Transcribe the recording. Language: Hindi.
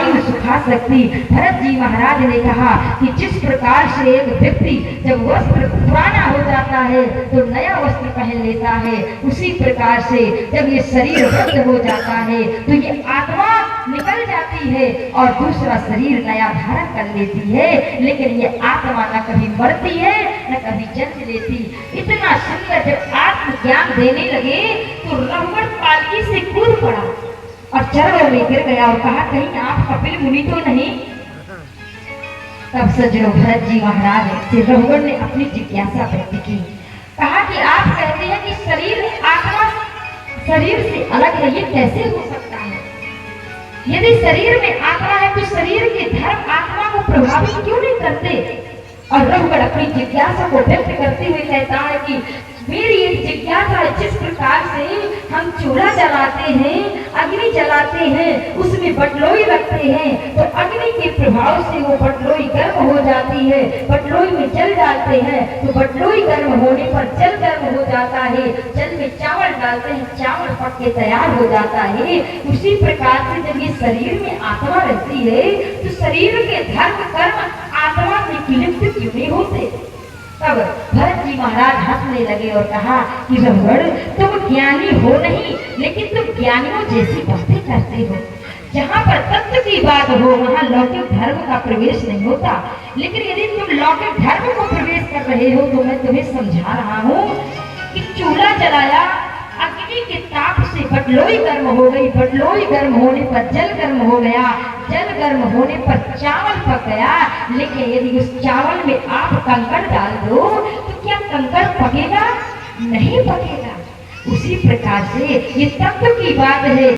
आयु सुखा सकती। भरत जी महाराज ने कहा कि जिस प्रकार से एक व्यक्ति जब वस्त्र पुराना हो जाता है तो नया वस्त्र पहन लेता है, उसी प्रकार से जब ये शरीर वृद्ध हो जाता है तो ये आत्मा निकल जाती है और दूसरा शरीर नया धारण कर लेती है, लेकिन ये आत्मा न कभी मरती है न कभी जन्म लेती। इतना सुंदर जब आत्मज्ञान देने लगे तो रघुवर पालकी से कूद पड़ा और चरणों में गिर गया और कहा कहीं आप कपिल मुनि तो नहीं। तब सज्जनों भरत जी महाराज से रघुवर ने अपनी जिज्ञासा व्यक्त की। कहा कि आप कहते हैं कि शरीर आत्मा शरीर से अलग है, ये कैसे हो सकता है? यदि शरीर में आत्मा है तो शरीर के धर्म आत्मा को प्रभावित क्यों नहीं करते? और रघुवर अपनी जिज्ञासा को व्यक्त करते हुए कहता है कि मेरी एक जिज्ञासा है, जिस प्रकार से हम चूल्हा जलाते हैं, अग्नि जलाते हैं, उसमें बटलोई रखते हैं तो अग्नि के प्रभाव से वो बटलोई गर्म हो जाती है, बटलोई में जल डालते हैं तो बटलोई गर्म होने पर जल गर्म हो जाता है, जल में चावल डालते हैं, चावल पक के तैयार हो जाता है। उसी प्रकार से जब ये शरीर में आत्मा रहती है तो शरीर के धर्म कर्म आत्मा में विलिप्त क्यों नहीं होते? तब भरत जी महाराज हंसने लगे और कहा कि रघुवर तुम ज्ञानी हो नहीं, लेकिन तुम ज्ञानियों जैसी बातें करते हो। जहाँ पर तत्व की बात हो वहाँ लौकिक धर्म का प्रवेश नहीं होता, लेकिन यदि तुम लौकिक धर्म को प्रवेश कर रहे हो तो मैं तुम्हें समझा रहा हूँ कि चूल्हा जलाया, अग्नि के ताप से बटलोई गर्म हो गई, बटलोई गर्म होने पर जल गर्म हो गया, जल गर्म होने पर चावल पक गया, लेकिन यदि उस चावल में आप कंकड़ डाल दो तो क्या कंकड़ पकेगा? नहीं पकेगा। उसी प्रकार से ये तत्व की बात है।